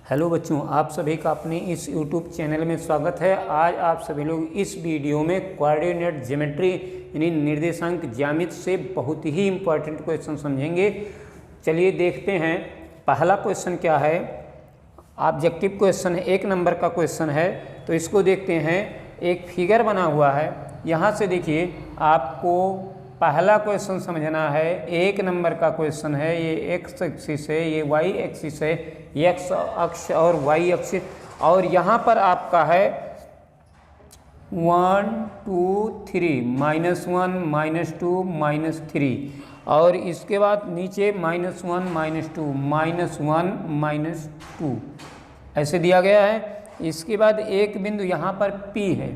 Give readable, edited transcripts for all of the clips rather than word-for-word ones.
Hello बच्चों, आप सभी का अपने इस YouTube चैनल में स्वागत है। आज आप सभी लोग इस वीडियो में कोऑर्डिनेट ज्योमेट्री यानी निर्देशांक ज्यामिति से बहुत ही इम्पोर्टेंट क्वेश्चन समझेंगे। चलिए देखते हैं पहला क्वेश्चन क्या है। ऑब्जेक्टिव क्वेश्चन है, 1 नंबर का क्वेश्चन है। तो इसको देखते हैं। एक फिगर बना हुआ है, यहाँ से देखिए आपको पहला क्वेश्चन समझना है। 1 नंबर का क्वेश्चन है। ये एक्स एक्सिस है, ये वाई एक्सिस है, एक्स अक्ष और वाई अक्ष, और यहाँ पर आपका है 1 2 3 -1 -2 -3, और इसके बाद नीचे -1 -2 -1 -2 ऐसे दिया गया है। इसके बाद एक बिंदु यहाँ पर P है,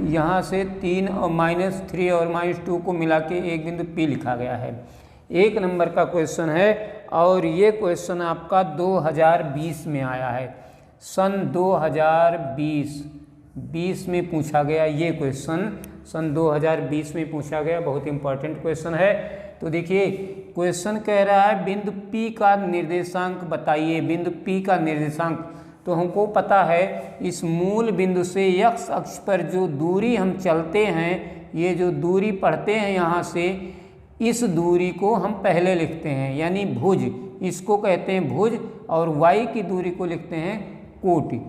यहाँ से 3 और -3 और -2 को मिला के एक बिंदु P लिखा गया है। 1 नंबर का क्वेश्चन है और ये क्वेश्चन आपका 2020 में आया है। सन 2020 में पूछा गया ये क्वेश्चन, सन 2020 में पूछा गया। बहुत इंपॉर्टेंट क्वेश्चन है। तो देखिए क्वेश्चन कह रहा है बिंदु P का निर्देशांक बताइए। बिंदु P का निर्देशांक तो हमको पता है, इस मूल बिंदु से x अक्ष पर जो दूरी हम चलते हैं, ये जो दूरी पढ़ते हैं यहाँ से, इस दूरी को हम पहले लिखते हैं यानी भुज, इसको कहते हैं भुज, और y की दूरी को लिखते हैं कोटि।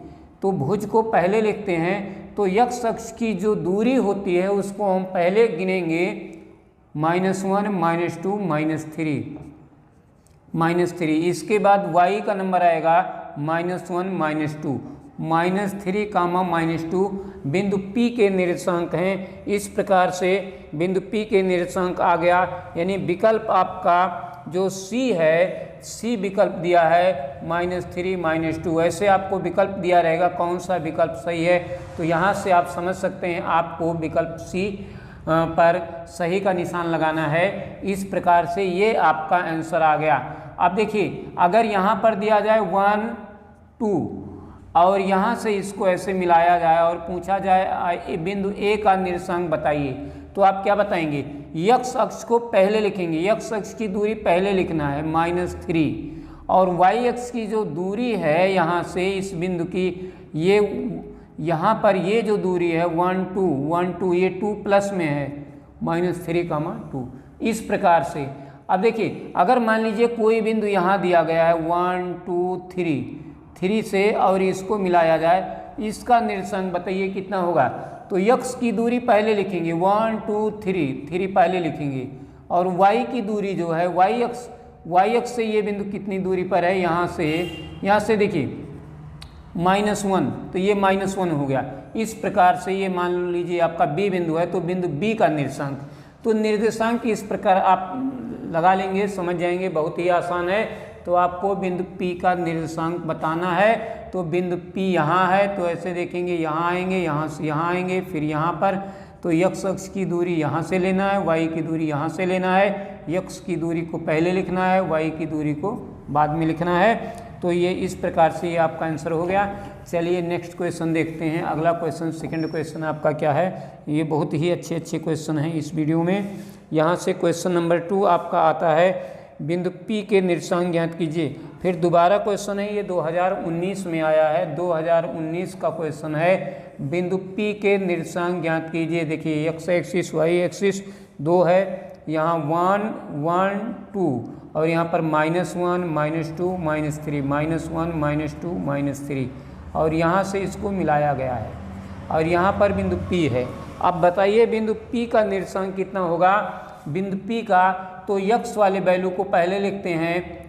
तो भुज को पहले लिखते हैं, तो x अक्ष की जो दूरी होती है उसको हम पहले गिनेंगे -1 -2 -3। इसके बाद y का नंबर आएगा -1 -2 -3 -2 बिंदु P के निर्देशांक हैं। इस प्रकार से बिंदु P के निर्देशांक आ गया। यानी विकल्प आपका जो C है, C विकल्प दिया है -3 -2, ऐसे आपको विकल्प दिया रहेगा। कौन सा विकल्प सही है, तो यहाँ से आप समझ सकते हैं आपको विकल्प C पर सही का निशान लगाना है। इस प्रकार से ये आपका आंसर आ गया। अब देखिए अगर यहाँ पर दिया जाए 1 2 और यहाँ से इसको ऐसे मिलाया जाए और पूछा जाए बिंदु A का निर्देशांक बताइए, तो आप क्या बताएंगे? x अक्ष को पहले लिखेंगे, x अक्ष की दूरी पहले लिखना है -3, और y अक्ष की जो दूरी है यहाँ से इस बिंदु की, ये यहाँ पर ये जो दूरी है 1 2 ये 2 प्लस में है -3 2। इस प्रकार से अब देखिए अगर मान लीजिए कोई बिंदु यहाँ दिया गया है 1 2 3 से, और इसको मिलाया जाए, इसका निर्देशांक बताइए कितना होगा। तो x की दूरी पहले लिखेंगे 1 2 3 पहले लिखेंगे, और y की दूरी जो है y अक्ष से ये बिंदु कितनी दूरी पर है, यहाँ से देखिए -1, तो ये -1 हो गया। इस प्रकार से ये मान लीजिए आपका B बिंदु है, तो बिंदु B का निर्देशांक, तो निर्देशांक इस प्रकार आप लगा लेंगे, समझ जाएंगे, बहुत ही आसान है। तो आपको बिंदु P का निर्देशांक बताना है। तो बिंदु P यहाँ है, तो ऐसे देखेंगे, यहाँ आएंगे, यहाँ से यहाँ आएंगे, फिर यहाँ पर, तो x अक्ष की दूरी यहाँ से लेना है, y की दूरी यहाँ से लेना है। x की दूरी को पहले लिखना है, y की दूरी को बाद में लिखना है। तो ये इस प्रकार से ये आपका आंसर हो गया। चलिए नेक्स्ट क्वेश्चन देखते हैं। अगला क्वेश्चन, सेकंड क्वेश्चन आपका क्या है। ये बहुत ही अच्छे क्वेश्चन हैं इस वीडियो में। यहाँ से क्वेश्चन नंबर 2 आपका आता है, बिंदु P के निर्देशांक ज्ञात कीजिए। फिर दोबारा क्वेश्चन है, ये 2019 में आया है, 2019 का क्वेश्चन है। बिंदु P के निर्देशांक ज्ञात कीजिए। देखिए x एक्सिस y एक्सिस 2 है, यहाँ 1 1 2, और यहाँ पर -1 -2 -3 -1 -2 -3, और यहाँ से इसको मिलाया गया है, और यहाँ पर बिंदु P है। अब बताइए बिंदु P का निर्देशांक कितना होगा। बिंदु P का तो x वाले वैल्यू को पहले लिखते हैं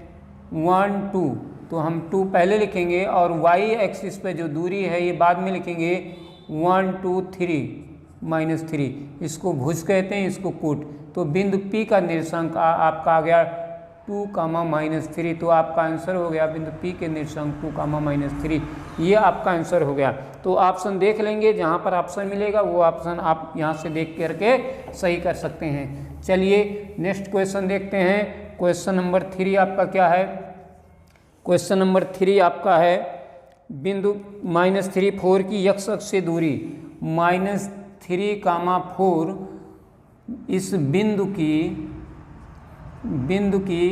1 2, तो हम 2 पहले लिखेंगे, और y एक्सिस पे जो दूरी है ये बाद में लिखेंगे 1 2 3 -3। इसको भुज कहते हैं, इसको कोट। तो बिंदु P का निर्देशांक आपका आ गया 2 -3। तो आपका आंसर हो गया बिंदु P के निर्देशांक 2 -3। ये आपका आंसर हो गया। तो ऑप्शन देख लेंगे, जहाँ पर ऑप्शन मिलेगा वो ऑप्शन आप यहाँ से देख करके सही कर सकते हैं। चलिए नेक्स्ट क्वेश्चन देखते हैं। क्वेश्चन नंबर 3 आपका क्या है। क्वेश्चन नंबर 3 आपका है, बिंदु -3 4 की x अक्ष से दूरी -3 4 इस बिंदु की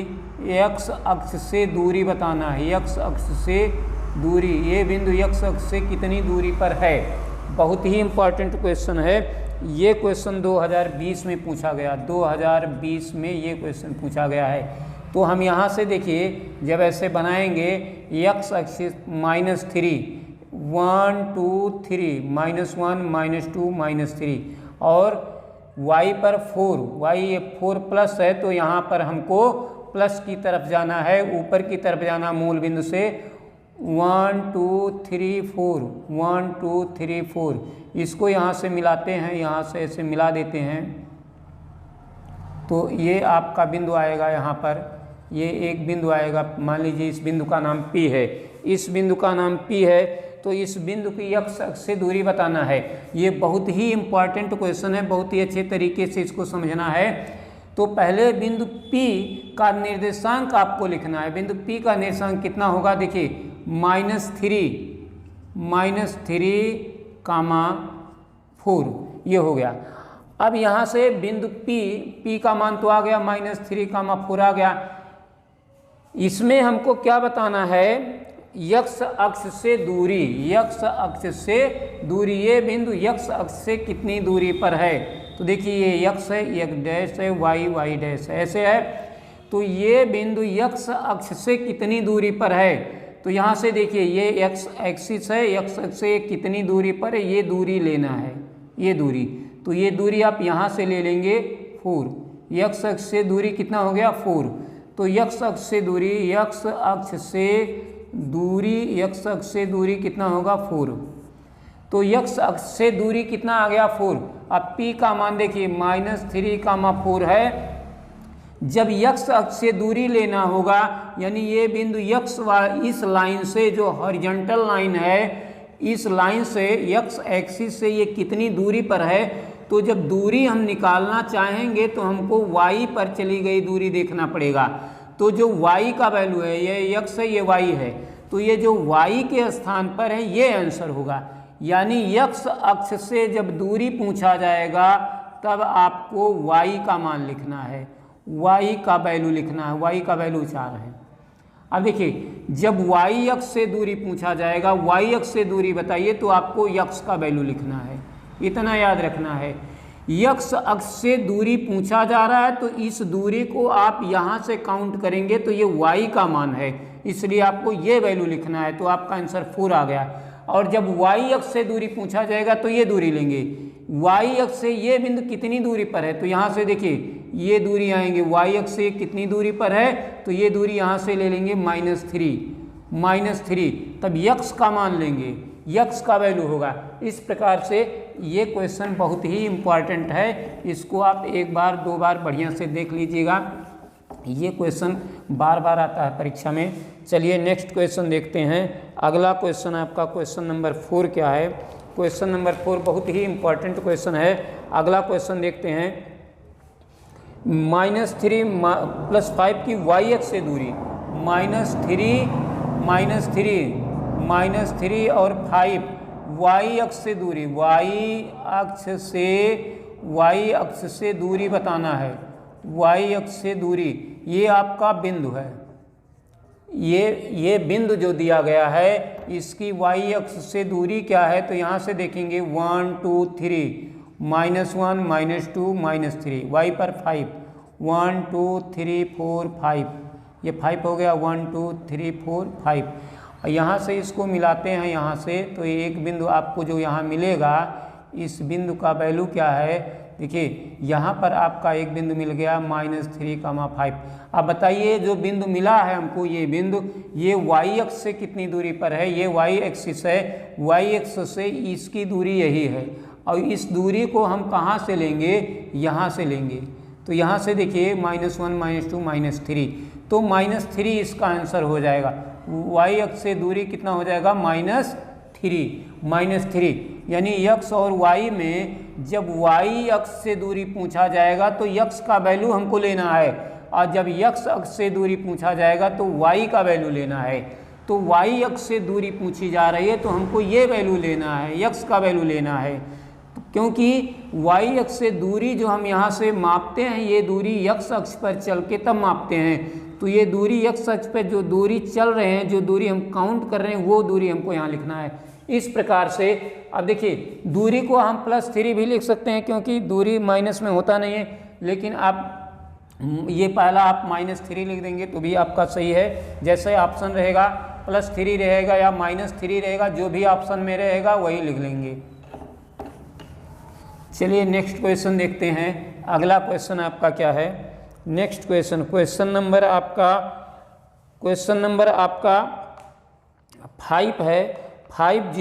x अक्ष से दूरी बताना है, x अक्ष से दूरी, ये बिंदु x अक्ष से कितनी दूरी पर है। बहुत ही इम्पॉर्टेंट क्वेश्चन है ये। क्वेश्चन 2020 में पूछा गया, 2020 में ये क्वेश्चन पूछा गया है। तो हम यहाँ से देखिए जब ऐसे बनाएंगे x अक्ष -3, 1 2 3, -1 -2 -3, और y पर 4, y ये 4 प्लस है तो यहाँ पर हमको प्लस की तरफ जाना है, ऊपर की तरफ जाना मूल बिंदु से। 1 2 3 4, 1 2 3 4, इसको यहाँ से मिलाते हैं, यहाँ से ऐसे मिला देते हैं तो ये आपका बिंदु आएगा। यहाँ पर ये एक बिंदु आएगा, मान लीजिए इस बिंदु का नाम P है, इस बिंदु का नाम P है, तो इस बिंदु की x अक्ष से दूरी बताना है। ये बहुत ही इम्पॉर्टेंट क्वेश्चन है, बहुत ही अच्छे तरीके से इसको समझना है। तो पहले बिंदु P का निर्देशांक आपको लिखना है। बिंदु P का निर्देशांक कितना होगा, देखिए -3, 4 ये हो गया। अब यहाँ से बिंदु P का मान तो आ गया, -3, 4 आ गया। इसमें हमको क्या बताना है, x अक्ष से दूरी, x अक्ष से दूरी, ये बिंदु x अक्ष से कितनी दूरी पर है। तो देखिए ये x है, एक डैश है, y डैश है, ऐसे है। तो ये बिंदु x अक्ष से कितनी दूरी पर है, तो यहाँ से देखिए ये x एक्सिस है, x अक्ष से कितनी दूरी पर है, ये दूरी लेना है, ये दूरी। तो ये दूरी आप यहाँ से ले लेंगे 4, x अक्ष से दूरी कितना हो गया 4। तो x अक्ष से दूरी, x अक्ष से दूरी कितना होगा 4। तो x अक्ष से दूरी कितना आ गया 4। अब P का मान देखिए -3, 4 है। जब x अक्ष से दूरी लेना होगा, यानी ये बिंदु x इस लाइन से, जो हॉरिजॉन्टल लाइन है, इस लाइन से x एक्सिस से ये कितनी दूरी पर है। तो जब दूरी हम निकालना चाहेंगे तो हमको y पर चली गई दूरी देखना पड़ेगा। तो जो y का वैल्यू है, ये x है, ये y है, तो ये जो y के स्थान पर है ये आंसर होगा। यानी x अक्ष से जब दूरी पूछा जाएगा तब आपको y का मान लिखना है, y का वैल्यू लिखना है, y का वैल्यू 4 है। अब देखिए जब y अक्ष से दूरी पूछा जाएगा, y अक्ष से दूरी बताइए, तो आपको x का वैल्यू लिखना है, इतना याद रखना है। x अक्ष से दूरी पूछा जा रहा है तो इस दूरी को आप यहाँ से काउंट करेंगे तो ये y का मान है, इसलिए आपको ये वैल्यू लिखना है। तो आपका आंसर 4 आ गया। और जब y अक्ष से दूरी पूछा जाएगा तो ये दूरी लेंगे, y अक्ष से ये बिंदु कितनी दूरी पर है, तो यहाँ से देखिए ये दूरी आएंगे, y अक्ष से कितनी दूरी पर है, तो ये दूरी यहाँ से ले लेंगे -3, तब x का मान लेंगे, x का वैल्यू होगा। इस प्रकार से ये क्वेश्चन बहुत ही इम्पॉर्टेंट है, इसको आप एक बार 2 बार बढ़िया से देख लीजिएगा। ये क्वेश्चन बार बार आता है परीक्षा में। चलिए नेक्स्ट क्वेश्चन देखते हैं। अगला क्वेश्चन आपका क्वेश्चन नंबर 4 क्या है। क्वेश्चन नंबर 4 बहुत ही इम्पॉर्टेंट क्वेश्चन है। अगला क्वेश्चन देखते हैं। -3 + 5 की y अक्ष से दूरी, -3 और 5 y अक्ष से दूरी, y अक्ष से दूरी बताना है, y अक्ष से दूरी। ये आपका बिंदु है, ये बिंदु जो दिया गया है इसकी y अक्ष से दूरी क्या है, तो यहाँ से देखेंगे 1 2 3, -1 -2 -3, y पर 5, 1 2 3 4 5, ये 5 हो गया, 1 2 3 4 5। यहाँ से इसको मिलाते हैं, यहाँ से तो एक बिंदु आपको जो यहाँ मिलेगा, इस बिंदु का वैल्यू क्या है, देखिए यहाँ पर आपका एक बिंदु मिल गया -3, 5। अब बताइए जो बिंदु मिला है हमको, ये बिंदु ये y अक्ष से कितनी दूरी पर है, ये y एक्सिस है, y अक्ष से इसकी दूरी यही है, और इस दूरी को हम कहाँ से लेंगे, यहाँ से लेंगे। तो यहाँ से देखिए -1 -2 -3, तो -3 इसका आंसर हो जाएगा। y अक्ष से दूरी कितना हो जाएगा -3, यानी x और y में जब y अक्ष से दूरी पूछा जाएगा तो x का वैल्यू हमको लेना है, और जब x अक्ष से दूरी पूछा जाएगा तो y का वैल्यू लेना है। तो y अक्ष से दूरी पूछी जा रही है तो हमको ये वैल्यू लेना है, x का वैल्यू लेना है, क्योंकि y अक्ष से दूरी जो हम यहाँ से मापते हैं, ये दूरी x अक्ष पर चल के तब मापते हैं। तो ये दूरी x अक्ष पे जो दूरी चल रहे हैं, जो दूरी हम काउंट कर रहे हैं, वो दूरी हमको यहाँ लिखना है। इस प्रकार से अब देखिए दूरी को हम +3 भी लिख सकते हैं क्योंकि दूरी माइनस में होता नहीं है, लेकिन आप ये पहला आप -3 लिख देंगे तो भी आपका सही है। जैसे ऑप्शन रहेगा +3 रहेगा या -3 रहेगा, जो भी ऑप्शन में रहेगा वही लिख लेंगे। चलिए नेक्स्ट क्वेश्चन देखते हैं। अगला क्वेश्चन आपका क्या है? नेक्स्ट क्वेश्चन नंबर आपका 5 है। 5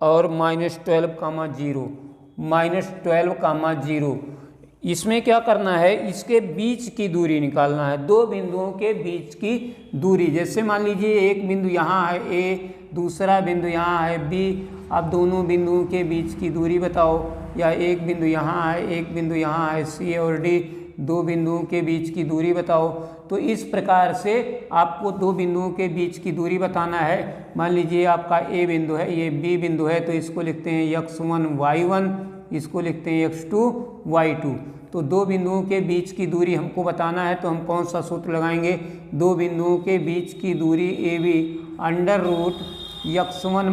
और -12,0 इसमें क्या करना है? इसके बीच की दूरी निकालना है, दो बिंदुओं के बीच की दूरी। जैसे मान लीजिए एक बिंदु यहाँ है A, दूसरा बिंदु यहाँ है B। अब दोनों बिंदुओं के बीच की दूरी बताओ, या एक बिंदु यहाँ है, एक बिंदु यहाँ है C और D, दो बिंदुओं के बीच की दूरी बताओ। तो इस प्रकार से आपको दो बिंदुओं के बीच की दूरी बताना है। मान लीजिए आपका A बिंदु है, ये B बिंदु है, तो इसको लिखते हैं x1 y1, इसको लिखते हैं x2 y2। तो दो बिंदुओं के बीच की दूरी हमको बताना है, तो हम कौन सा सूत्र लगाएंगे? दो बिंदुओं के बीच की दूरी AB √x1 -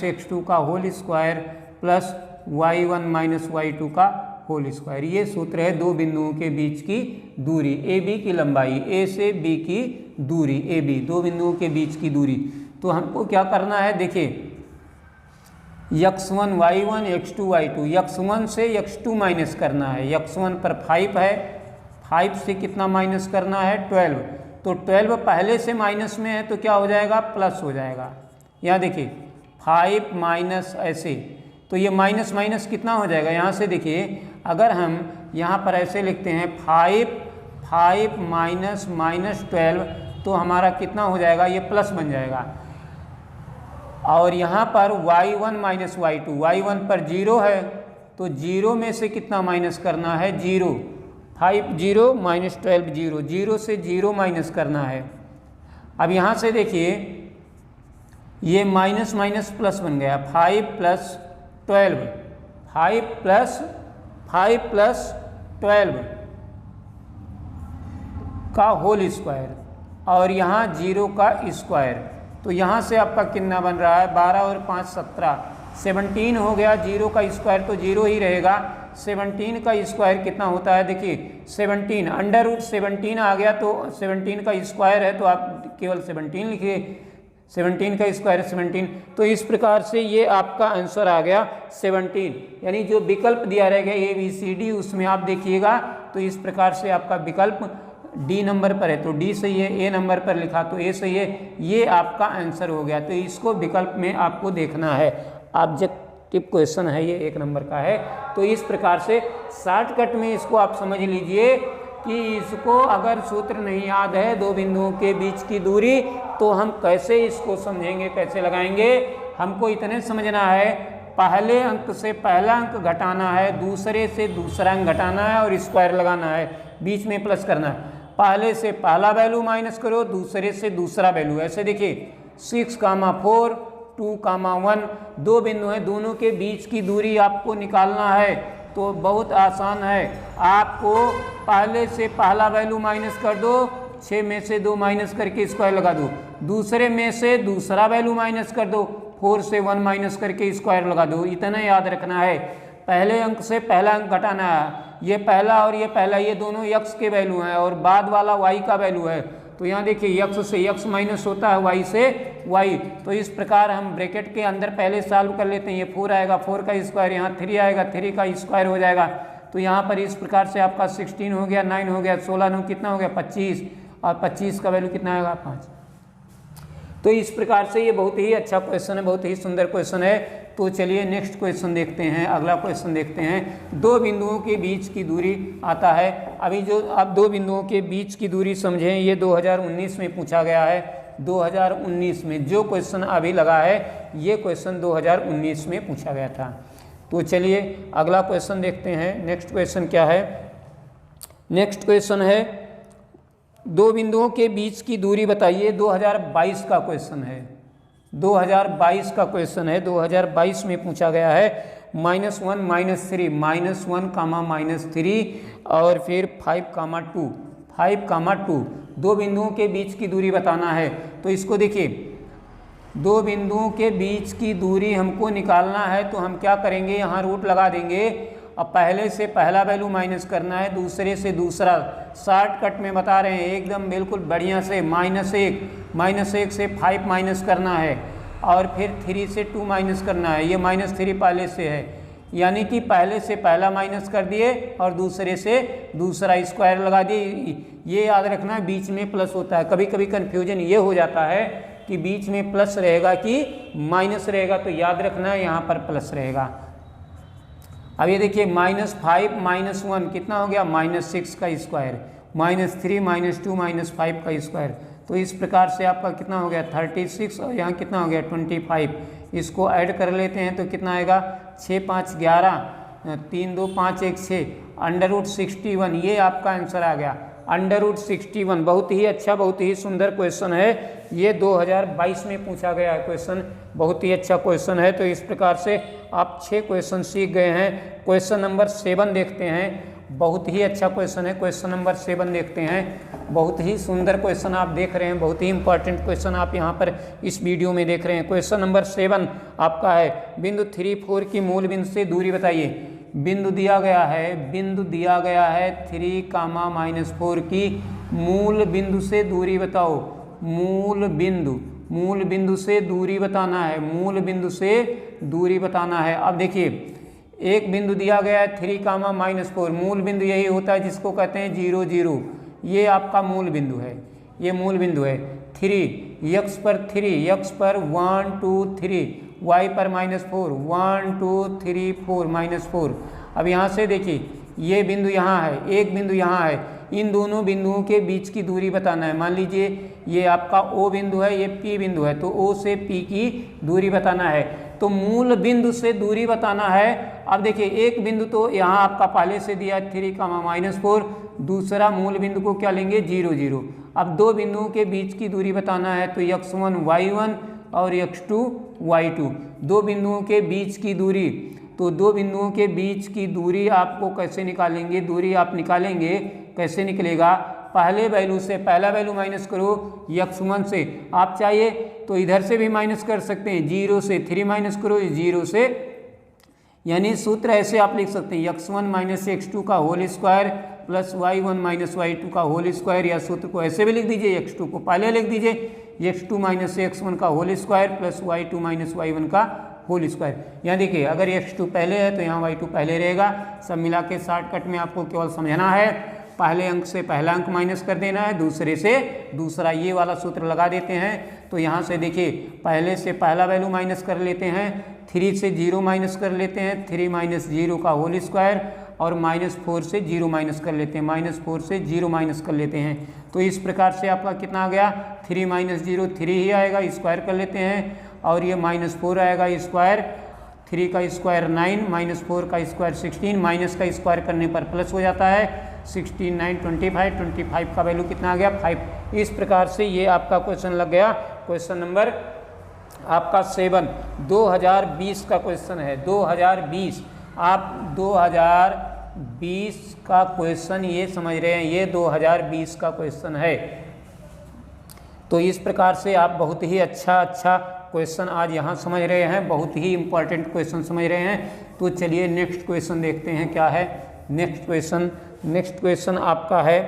x2 का whole square plus y1 - y2 का होल स्क्वायर। ये सूत्र है दो बिंदुओं के बीच की दूरी, AB की लंबाई, A से B की दूरी, AB दो बिंदुओं के बीच की दूरी। तो हमको क्या करना है? देखिए x1 y1 x2 y2, x1 से x2 माइनस करना है। x1 पर 5 है, 5 से कितना माइनस करना है? 12। तो 12 पहले से माइनस में है तो क्या हो जाएगा? प्लस हो जाएगा। यहाँ देखिए 5 माइनस ऐसे, तो ये माइनस माइनस कितना हो जाएगा? यहाँ से देखिए अगर हम यहाँ पर ऐसे लिखते हैं 5 माइनस -12, तो हमारा कितना हो जाएगा? ये प्लस बन जाएगा। और यहाँ पर y1 - y2, y1 पर 0 है, तो 0 में से कितना माइनस करना है? 0। 5 0 -12 0, 0 से 0 माइनस करना है। अब यहाँ से देखिए ये माइनस माइनस प्लस बन गया, 5 + 12, 5 + 12 का होल स्क्वायर, और यहाँ 0 का स्क्वायर। तो यहाँ से आपका कितना बन रहा है? 12 और 5 17, 17 हो गया। 0 का स्क्वायर तो 0 ही रहेगा। 17 का स्क्वायर कितना होता है? देखिए 17 √17 आ गया, तो 17 का स्क्वायर है तो आप केवल 17 लिखिए, 17 का स्क्वायर 17। तो इस प्रकार से ये आपका आंसर आ गया 17। यानी जो विकल्प दिया रहेगा ABCD, उसमें आप देखिएगा तो इस प्रकार से आपका विकल्प D नंबर पर है तो D सही है, A नंबर पर लिखा तो A सही है। ये आपका आंसर हो गया। तो इसको विकल्प में आपको देखना है। ऑब्जेक्टिव क्वेश्चन है ये, 1 नंबर का है। तो इस प्रकार से शॉर्टकट में इसको आप समझ लीजिए कि इसको अगर सूत्र नहीं याद है दो बिंदुओं के बीच की दूरी, तो हम कैसे इसको समझेंगे, कैसे लगाएंगे? हमको इतने समझना है, पहले अंक से पहला अंक घटाना है, दूसरे से दूसरा अंक घटाना है और स्क्वायर लगाना है, बीच में प्लस करना है। पहले से पहला वैल्यू माइनस करो, दूसरे से दूसरा वैल्यू। ऐसे देखिए 6, 4, 2, 1, दो बिंदु हैं, दोनों के बीच की दूरी आपको निकालना है। तो बहुत आसान है, आपको पहले से पहला वैल्यू माइनस कर दो, 6 में से 2 माइनस करके स्क्वायर लगा दो। दूसरे में से दूसरा वैल्यू माइनस कर दो, 4 से 1 माइनस करके स्क्वायर लगा दो। इतना याद रखना है। पहले अंक से पहला अंक घटाना है। ये पहला और ये पहला, ये दोनों x के वैल्यू हैं और बाद वाला y का वैल्यू है। तो यहाँ देखिए x से x माइनस होता है, y से y। तो इस प्रकार हम ब्रैकेट के अंदर पहले सॉल्व कर लेते हैं। ये 4 आएगा, 4 का स्क्वायर, यहाँ 3 आएगा, 3 का स्क्वायर हो जाएगा। तो यहाँ पर इस प्रकार से आपका 16 हो गया, 9 हो गया, 16 9 कितना हो गया? 25, और 25 का वैल्यू कितना आएगा? 5। तो इस प्रकार से ये बहुत ही अच्छा क्वेश्चन है, बहुत ही सुंदर क्वेश्चन है। तो चलिए नेक्स्ट क्वेश्चन देखते हैं। अगला क्वेश्चन देखते हैं। दो बिंदुओं के बीच की दूरी आता है। अभी जो आप दो बिंदुओं के बीच की दूरी समझें, ये 2019 में पूछा गया है। 2019 में जो क्वेश्चन अभी लगा है, ये क्वेश्चन 2019 में पूछा गया था। तो चलिए अगला क्वेश्चन देखते हैं। नेक्स्ट क्वेश्चन क्या है? नेक्स्ट क्वेश्चन है, दो बिंदुओं के बीच की दूरी बताइए। 2022 का क्वेश्चन है, 2022 का क्वेश्चन है, 2022 में पूछा गया है। -1 -3 -1 कामा -3 और फिर 5 कामा 2 5 कामा 2 दो बिंदुओं के बीच की दूरी बताना है। तो इसको देखिए, दो बिंदुओं के बीच की दूरी हमको निकालना है तो हम क्या करेंगे, यहाँ रूट लगा देंगे। अब पहले से पहला वैल्यू माइनस करना है, दूसरे से दूसरा, शॉर्टकट में बता रहे हैं एकदम बिल्कुल बढ़िया से। -1 से 5 माइनस करना है और फिर 3 से 2 माइनस करना है। ये -3 पहले से है, यानी कि पहले से पहला माइनस कर दिए और दूसरे से दूसरा स्क्वायर लगा दिए। ये याद रखना बीच में प्लस होता है, कभी कभी कन्फ्यूजन ये हो जाता है कि बीच में प्लस रहेगा कि माइनस रहेगा, तो याद रखना है यहाँ पर प्लस रहेगा। अब ये देखिए -5 -1 कितना हो गया, -6 का स्क्वायर, -3 -2 -5 का स्क्वायर। तो इस प्रकार से आपका कितना हो गया 36 और यहाँ कितना हो गया 25। इसको ऐड कर लेते हैं तो कितना आएगा 6 5 11, 3 2 5 1 6, √61। ये आपका आंसर आ गया √61। बहुत ही अच्छा, बहुत ही सुंदर क्वेश्चन है। ये 2022 में पूछा गया है क्वेश्चन, बहुत ही अच्छा क्वेश्चन है। तो इस प्रकार से आप 6 क्वेश्चन सीख गए हैं। क्वेश्चन नंबर 7 देखते हैं, बहुत ही अच्छा क्वेश्चन है। क्वेश्चन नंबर 7 देखते हैं, बहुत ही सुंदर क्वेश्चन आप देख रहे हैं, बहुत ही इंपॉर्टेंट क्वेश्चन आप यहाँ पर इस वीडियो में देख रहे हैं। क्वेश्चन नंबर 7 आपका है, बिंदु 3 4 की मूल बिंदु से दूरी बताइए। बिंदु दिया गया है 3 कामा -4 की मूल बिंदु से दूरी बताओ। मूल बिंदु से दूरी बताना है, मूल बिंदु से दूरी बताना है। अब देखिए, एक बिंदु दिया गया है 3 कामा -4, मूल बिंदु यही होता है जिसको कहते हैं 0 0। ये आपका मूल बिंदु है, ये मूल बिंदु है। 3 x पर 1 2 3, y पर -4 1 2 3 4 -4। अब यहाँ से देखिए, ये बिंदु यहाँ है, एक बिंदु यहाँ है, इन दोनों बिंदुओं के बीच की दूरी बताना है। मान लीजिए ये आपका O बिंदु है, ये P बिंदु है, तो O से P की दूरी बताना है। तो मूल बिंदु से दूरी बताना है। अब देखिए, एक बिंदु तो यहाँ आपका पहले से दिया 3 कामा -4, दूसरा मूल बिंदु को क्या लेंगे 0 0। अब दो बिंदुओं के बीच की दूरी बताना है तो x1 y1 और x2 y2, दो बिंदुओं के बीच की दूरी। तो दो बिंदुओं के बीच की दूरी आपको कैसे निकालेंगे, दूरी आप निकालेंगे कैसे निकलेगा, पहले वैल्यू से पहला वैल्यू माइनस करो x1 से। आप चाहिए तो इधर से भी माइनस कर सकते हैं, 0 से 3 माइनस करो 0 से, यानी सूत्र ऐसे आप लिख सकते हैं x1 - x2 का whole square plus y1 - y2 का होल स्क्वायर। या सूत्र को ऐसे भी लिख दीजिए, x2 को पहले लिख दीजिए x2 - x1 का whole square plus y2 - y1 का होल स्क्वायर। यहाँ देखिए, अगर x2 पहले है तो यहाँ y2 पहले रहेगा। सब मिला के शॉर्टकट में आपको केवल समझना है, पहले अंक से पहला अंक माइनस कर देना है, दूसरे से दूसरा, ये वाला सूत्र लगा देते हैं। तो यहाँ से देखिए, पहले से पहला वैल्यू माइनस कर लेते हैं, 3 से 0 माइनस कर लेते हैं, 3 - 0 का होल स्क्वायर, और -4 से 0 माइनस कर लेते हैं, -4 से 0 माइनस कर लेते हैं। तो इस प्रकार से आपका कितना आ गया 3 - 0 3 ही आएगा, स्क्वायर कर लेते हैं, और ये -4 आएगा स्क्वायर, 3 का स्क्वायर 9, -4 का स्क्वायर 16, माइनस का स्क्वायर करने पर प्लस हो जाता है, 16 9 25 का वैल्यू कितना आ गया 5। इस प्रकार से ये आपका क्वेश्चन लग गया। क्वेश्चन नंबर आपका 7 2020 का क्वेश्चन है, 2020। आप 2020 का क्वेश्चन ये समझ रहे हैं, ये 2020 का क्वेश्चन है। तो इस प्रकार से आप बहुत ही अच्छा क्वेश्चन आज यहाँ समझ रहे हैं, बहुत ही इंपॉर्टेंट क्वेश्चन समझ रहे हैं। तो चलिए नेक्स्ट क्वेश्चन देखते हैं क्या है। नेक्स्ट क्वेश्चन आपका है,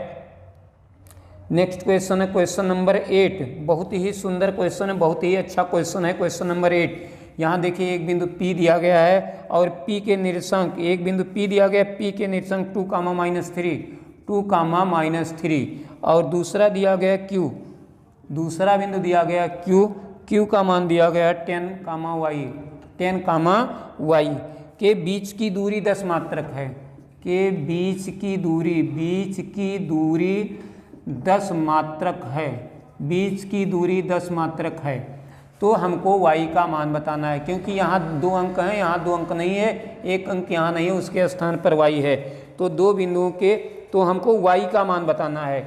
नेक्स्ट क्वेश्चन है क्वेश्चन नंबर 8। बहुत ही सुंदर क्वेश्चन है, बहुत ही अच्छा क्वेश्चन है। क्वेश्चन नंबर 8, यहाँ देखिए एक बिंदु P दिया गया है और P के निर्देशांक, एक बिंदु P दिया गया, P के निर्देशांक 2, -3 और दूसरा दिया गया Q, दूसरा बिंदु दिया गया Q का मान दिया गया 10, y के बीच की दूरी 10 मात्रक है, के बीच की दूरी 10 मात्रक है, बीच की दूरी 10 मात्रक है। तो हमको y का मान बताना है, क्योंकि यहाँ 2 अंक हैं, यहाँ 2 अंक नहीं है, एक अंक यहाँ नहीं है, उसके स्थान पर y है। तो दो बिंदुओं के, तो हमको y का मान बताना है।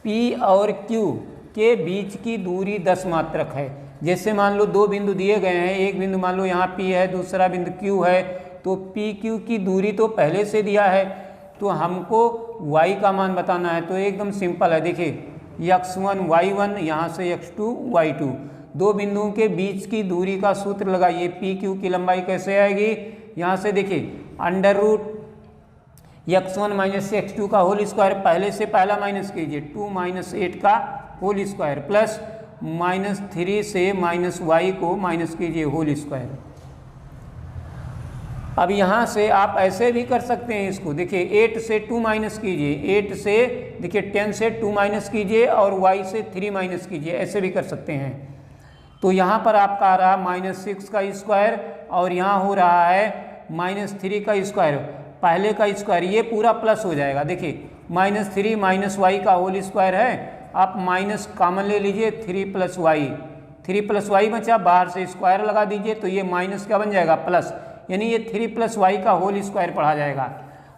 P और Q के बीच की दूरी 10 मात्रक है। जैसे मान लो दो बिंदु दिए गए हैं, एक बिंदु मान लो यहाँ P है, दूसरा बिंदु Q है, तो पी क्यू की दूरी तो पहले से दिया है, तो हमको y का मान बताना है। तो एकदम सिंपल है, देखिए x1 y1 यहाँ से x2 y2, दो बिंदुओं के बीच की दूरी का सूत्र लगाइए। पी क्यू की लंबाई कैसे आएगी, यहाँ से देखिए under root x1 minus x2 का होल स्क्वायर, पहले से पहला माइनस कीजिए, 2 माइनस 8 का होल स्क्वायर प्लस -3 से -y को माइनस कीजिए होल स्क्वायर। अब यहाँ से आप ऐसे भी कर सकते हैं इसको, देखिए 8 से 2 माइनस कीजिए, 8 से देखिए 10 से 2 माइनस कीजिए और y से 3 माइनस कीजिए, ऐसे भी कर सकते हैं। तो यहाँ पर आपका आ रहा है -6 का स्क्वायर और यहाँ हो रहा है -3 का स्क्वायर, पहले का स्क्वायर, ये पूरा प्लस हो जाएगा। देखिए -3 माइनस y का होल स्क्वायर है, आप माइनस कॉमन ले लीजिए, 3 + y, 3 + y बचा, बाहर से स्क्वायर लगा दीजिए, तो ये माइनस क्या बन जाएगा, प्लस, यानी ये 3 + y का होल स्क्वायर पढ़ा जाएगा।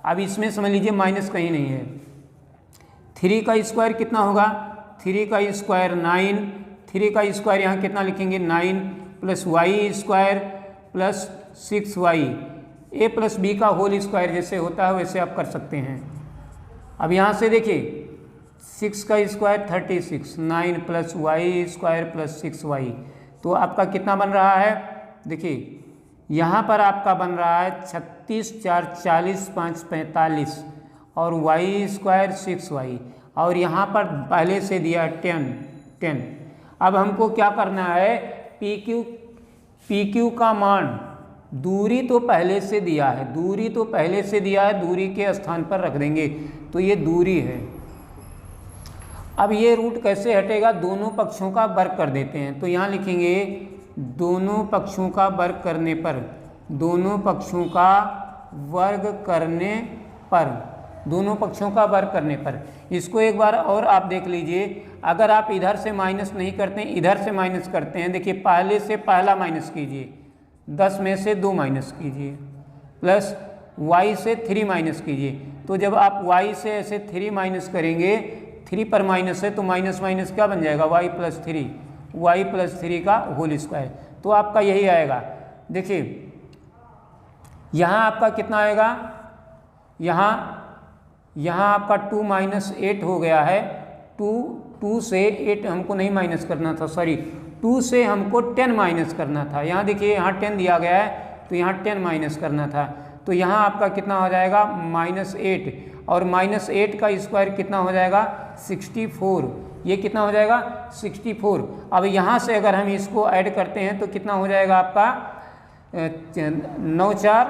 अब इसमें समझ लीजिए माइनस कहीं नहीं है। 3 का स्क्वायर कितना होगा, 3 का स्क्वायर 9, 3 का स्क्वायर यहाँ कितना लिखेंगे 9 + y square plus 6y, a + b का होल स्क्वायर जैसे होता है वैसे आप कर सकते हैं। अब यहाँ से देखिए 6 का square 36, 9 + y square plus 6y, तो आपका कितना बन रहा है, देखिए यहाँ पर आपका बन रहा है 36, 4 40, 5 45 और y स्क्वायर 6y, और यहाँ पर पहले से दिया 10। अब हमको क्या करना है, पी क्यू का मान, दूरी तो पहले से दिया है, दूरी के स्थान पर रख देंगे, तो ये दूरी है। अब ये रूट कैसे हटेगा, दोनों पक्षों का वर्ग कर देते हैं, तो यहाँ लिखेंगे दोनों पक्षों का वर्ग करने पर, दोनों पक्षों का वर्ग करने पर, इसको एक बार और आप देख लीजिए। अगर आप इधर से माइनस नहीं करते हैं, इधर से माइनस करते हैं, देखिए पहले से पहला माइनस कीजिए, 10 में से 2 माइनस कीजिए प्लस y से 3 माइनस कीजिए। तो जब आप y से ऐसे 3 माइनस करेंगे, 3 पर माइनस है तो माइनस माइनस क्या बन जाएगा, y + 3 का होल स्क्वायर, तो आपका यही आएगा। देखिए यहाँ आपका कितना आएगा, यहाँ आपका 2 - 8 हो गया है, 2 से 8 हमको नहीं माइनस करना था, सॉरी 2 से हमको 10 माइनस करना था। यहाँ देखिए यहाँ 10 दिया गया है तो यहाँ 10 माइनस करना था, तो यहाँ आपका कितना हो जाएगा -8, और -8 का स्क्वायर कितना हो जाएगा 64, ये कितना हो जाएगा 64। अब यहाँ से अगर हम इसको ऐड करते हैं तो कितना हो जाएगा आपका 9 4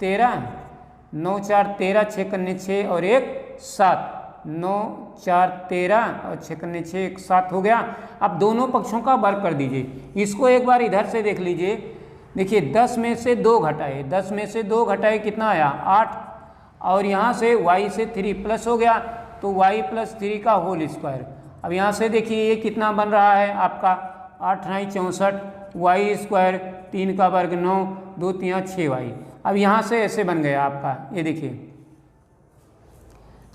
13, 9 4 13, 6 × 6 और 1 7, 9 4 13 और 6 × 6 1 7 हो गया। अब दोनों पक्षों का वर्ग कर दीजिए। इसको एक बार इधर से देख लीजिए, देखिए 10 में से 2 घटाए, 10 में से 2 घटाए कितना आया 8, और यहाँ से y से 3 प्लस हो गया तो y + 3 का होल स्क्वायर। अब यहाँ से देखिए ये कितना बन रहा है आपका 8 9 64, y स्क्वायर 3 का वर्ग 9, 2 3 6y। अब यहाँ से ऐसे बन गया आपका, ये देखिए,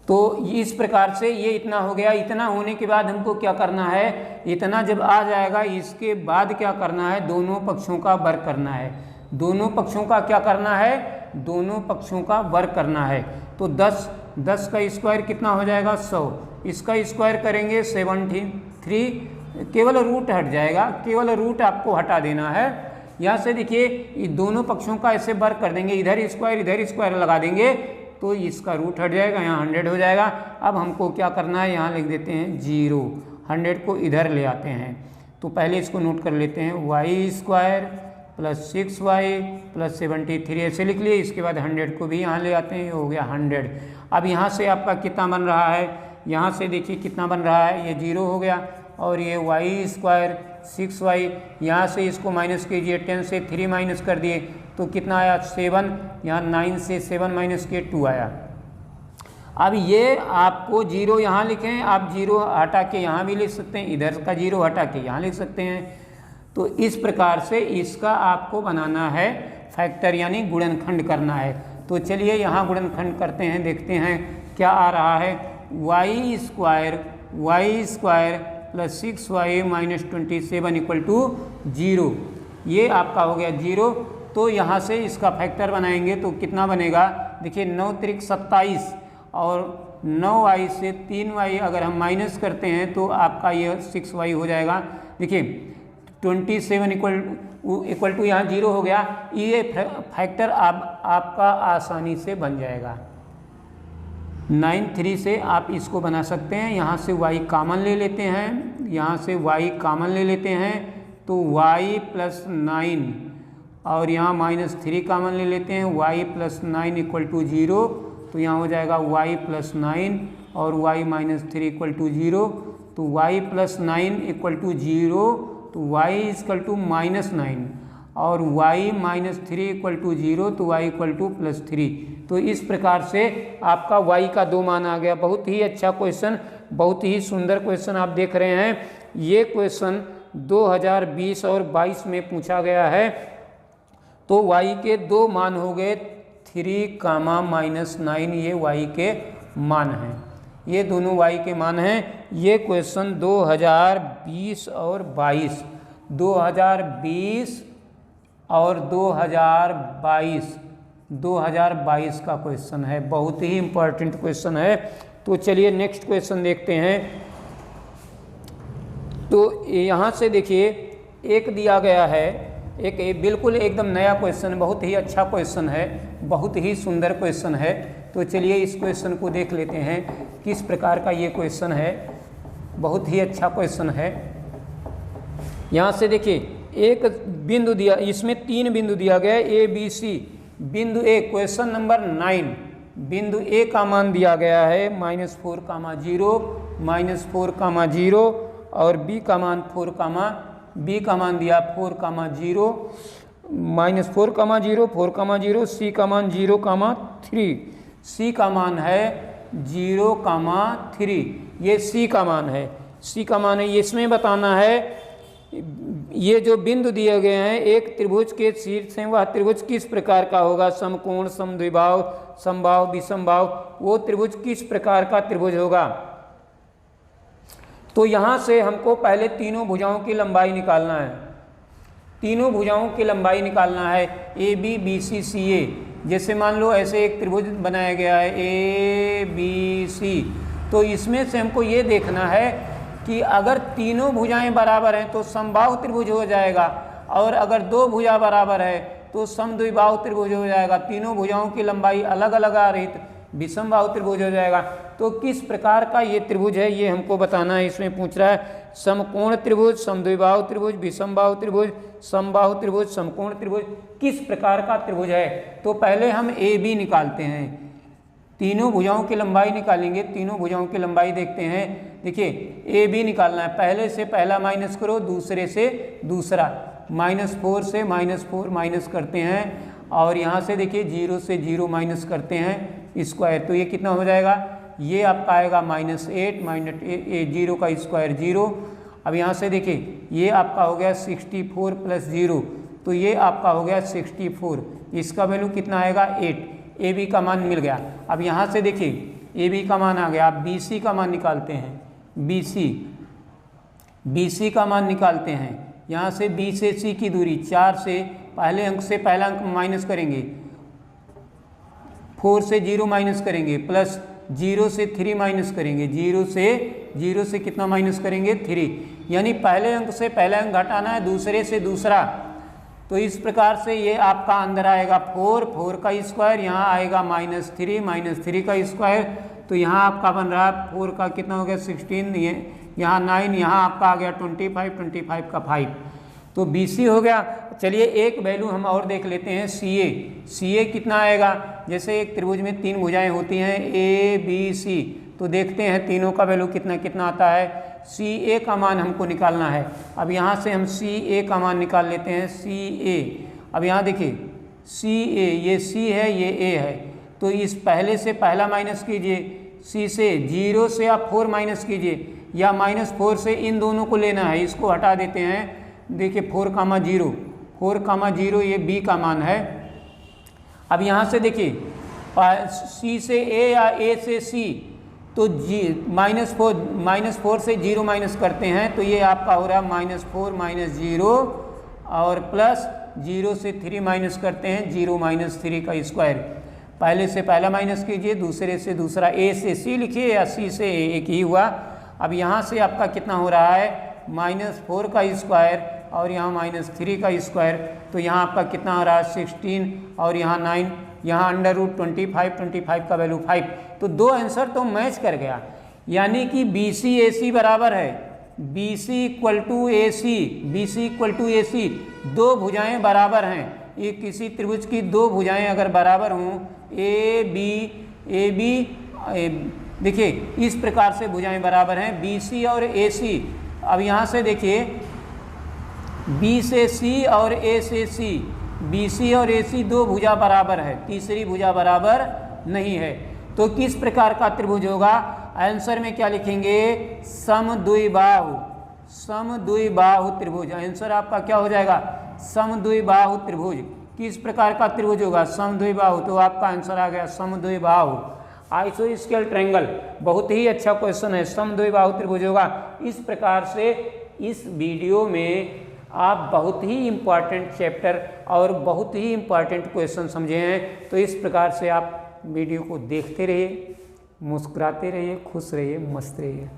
तो इस प्रकार से ये इतना हो गया। इतना होने के बाद हमको क्या करना है, इतना जब आ जाएगा इसके बाद क्या करना है, दोनों पक्षों का वर्ग करना है। दोनों पक्षों का क्या करना है, दोनों पक्षों का वर्ग करना है। तो 10 का स्क्वायर कितना हो जाएगा 100, इसका स्क्वायर करेंगे 73, केवल रूट हट जाएगा, केवल रूट आपको हटा देना है। यहाँ से देखिए दोनों पक्षों का ऐसे वर्ग कर देंगे, इधर स्क्वायर लगा देंगे तो इसका रूट हट जाएगा, यहाँ 100 हो जाएगा। अब हमको क्या करना है, यहाँ लिख देते हैं 0, 100 को इधर ले आते हैं। तो पहले इसको नोट कर लेते हैं, y square plus 6y plus 73 ऐसे लिख लिए। इसके बाद 100 को भी यहाँ ले आते हैं, ये हो गया 100। अब यहाँ से आपका कितना बन रहा है, यहाँ से देखिए कितना बन रहा है, ये 0 हो गया, और ये y स्क्वायर 6y, यहाँ से इसको माइनस कीजिए, 10 से 3 माइनस कर दिए तो कितना आया 7, यहाँ 9 से 7 माइनस किए 2 आया। अब ये आपको 0 यहाँ लिखें, आप 0 हटा के यहाँ भी लिख सकते हैं, इधर का 0 हटा के यहाँ लिख सकते हैं। तो इस प्रकार से इसका आपको बनाना है फैक्टर, यानी गुणनखंड करना है। तो चलिए यहाँ गुणनखंड करते हैं, देखते हैं क्या आ रहा है। y स्क्वायर प्लस 6y - 27 = 0, ये आपका हो गया 0। तो यहाँ से इसका फैक्टर बनाएंगे तो कितना बनेगा, देखिए 9 त्रिक 27 और 9y से 3y अगर हम माइनस करते हैं तो आपका ये 6y हो जाएगा। देखिए 27 इक्वल टू यहाँ 0 हो गया, ये फैक्टर आपका आसानी से बन जाएगा। 9 3 से आप इसको बना सकते हैं। यहाँ से y कॉमन ले लेते हैं, यहाँ से y कॉमन ले लेते हैं तो y प्लस 9 और यहाँ -3 कॉमन ले लेते हैं, y प्लस 9 इक्वल टू 0, तो यहाँ हो जाएगा y प्लस 9 और y -3 इक्वल टू 0, तो y प्लस 9 इक्वल टू 0, तो y इक्वल टू -9 और y -3 इक्वल टू 0, तो y इक्वल टू +3। तो इस प्रकार से आपका y का 2 मान आ गया। बहुत ही अच्छा क्वेश्चन, बहुत ही सुंदर क्वेश्चन आप देख रहे हैं। ये क्वेश्चन 2020 और 22 में पूछा गया है। तो y के 2 मान हो गए 3, -9, ये y के मान हैं, ये दोनों y के मान हैं। ये क्वेश्चन 2020 और 22, 2020 और 2022 का क्वेश्चन है, बहुत ही इम्पोर्टेंट क्वेश्चन है। तो चलिए नेक्स्ट क्वेश्चन देखते हैं। तो यहाँ से देखिए एक दिया गया है, एक बिल्कुल एकदम नया क्वेश्चन, बहुत ही अच्छा क्वेश्चन है, बहुत ही सुंदर क्वेश्चन है। तो चलिए इस क्वेश्चन को देख लेते हैं किस प्रकार का ये क्वेश्चन है, बहुत ही अच्छा क्वेश्चन है। यहाँ से देखिए एक बिंदु दिया, इसमें 3 बिंदु दिया गया है A B C। बिंदु ए क्वेश्चन नंबर 9, बिंदु ए का मान दिया गया है -4, 0, -4, और बी का मान 4, बी का मान दिया 4, 0, -4, 0, 4, 0, सी का मान 0, 3, सी का मान है 0, 3, ये सी का मान है, सी का मान है। इसमें बताना है ये जो बिंदु दिए गए हैं एक त्रिभुज के शीर्ष से वह त्रिभुज किस प्रकार का होगा, समकोण, समद्विबाहु, समबाहु, विषमबाहु, वो त्रिभुज किस प्रकार का त्रिभुज होगा। तो यहाँ से हमको पहले तीनों भुजाओं की लंबाई निकालना है, तीनों भुजाओं की लंबाई निकालना है, ए बी बी सी सी ए। जैसे मान लो ऐसे एक त्रिभुज बनाया गया है ए बी सी, तो इसमें से हमको ये देखना है कि अगर तीनों भुजाएं बराबर हैं तो समबाहु त्रिभुज हो जाएगा, और अगर 2 भुजा बराबर है तो समद्विबाहु त्रिभुज हो जाएगा। तीनों भुजाओं की लंबाई अलग अलग आ रही तो विषमबाहु त्रिभुज हो जाएगा। तो किस प्रकार का ये त्रिभुज है ये हमको बताना है। इसमें पूछ रहा है समकोण त्रिभुज, समद्विबाहु त्रिभुज, विषमबाहु त्रिभुज, समबाहु त्रिभुज, समकोण त्रिभुज, किस प्रकार का त्रिभुज है। तो पहले हम ए बी निकालते हैं, तीनों भुजाओं की लंबाई निकालेंगे, तीनों भुजाओं की लंबाई देखते हैं। देखिए ए बी निकालना है, पहले से पहला माइनस करो, दूसरे से दूसरा, -4 से -4 माइनस करते हैं, और यहाँ से देखिए 0 से 0 माइनस करते हैं स्क्वायर, तो ये कितना हो जाएगा, ये आपका आएगा -8, -0 का स्क्वायर 0। अब यहाँ से देखिए ये आपका हो गया 64 + 0, तो ये आपका हो गया 64, इसका वैल्यू कितना आएगा 8। ए बी का मान मिल गया। अब यहाँ से देखिए ए बी का मान आ गया, आप बी सी का मान निकालते हैं, बी सी का मान निकालते हैं। यहाँ से बी से सी की दूरी 4 से पहले अंक से पहला अंक माइनस करेंगे, 4 से 0 माइनस करेंगे, प्लस 0 से 3 माइनस करेंगे, 0 से कितना माइनस करेंगे 3, यानी पहले अंक से पहला अंक घटाना है, दूसरे से दूसरा। तो इस प्रकार से ये आपका अंदर आएगा 4 का स्क्वायर, यहाँ आएगा -3 का स्क्वायर, तो यहाँ आपका बन रहा है 4 का कितना हो गया 16, यहाँ 9, यहाँ आपका आ गया 25 का 5, तो BC हो गया। चलिए एक वैल्यू हम और देख लेते हैं CA कितना आएगा। जैसे एक त्रिभुज में 3 भुजाएं होती हैं ABC, तो देखते हैं तीनों का वैल्यू कितना कितना आता है। CA का मान हमको निकालना है। अब यहाँ से हम CA का मान निकाल लेते हैं, CA। अब यहाँ देखिए CA, ये C है, ये A है, तो इस पहले से पहला माइनस कीजिए, C से 0 से आप 4 माइनस कीजिए, या -4 से इन दोनों को लेना है, इसको हटा देते हैं। देखिए 4, 0 ये B का मान है। अब यहाँ से देखिए C से A या A से C, तो -4 से 0 माइनस करते हैं, तो ये आपका हो रहा है -4 -0 और प्लस 0 से 3 माइनस करते हैं, 0 माइनस 3 का स्क्वायर। पहले से पहला माइनस कीजिए, दूसरे से दूसरा, ए से सी लिखिए या सी से ए, एक ही हुआ। अब यहाँ से आपका कितना हो रहा है, -4 का स्क्वायर और यहाँ -3 का स्क्वायर, तो यहाँ आपका कितना आ रहा है 16 और यहाँ 9, यहाँ √25, 25 का वैल्यू 5। तो दो आंसर तो मैच कर गया, यानी कि BC AC बराबर है, BC equal to AC, BC equal to AC, दो भुजाएं बराबर हैं। ये किसी त्रिभुज की दो भुजाएं अगर बराबर हों, AB देखिए इस प्रकार से भुजाएं बराबर हैं BC और AC। अब यहाँ से देखिए B से C और A से C, BC और AC दो भुजा बराबर है, तीसरी भुजा बराबर नहीं है। तो किस प्रकार का त्रिभुज होगा, आंसर में क्या लिखेंगे, समद्विबाहु, समद्विबाहु त्रिभुज। आंसर आपका क्या हो जाएगा, समद्विबाहु त्रिभुज। किस प्रकार का त्रिभुज होगा, समद्विबाहु, तो आपका आंसर आ गया समद्विबाहु। आइसोस्केल ट्रायंगल बहुत ही अच्छा क्वेश्चन है, समद्विबाहु त्रिभुज होगा। इस प्रकार से इस वीडियो में आप बहुत ही इम्पॉर्टेंट चैप्टर और बहुत ही इम्पॉर्टेंट क्वेश्चन समझे हैं। तो इस प्रकार से आप वीडियो को देखते रहिए, मुस्कुराते रहिए, खुश रहिए, मस्त रहिए।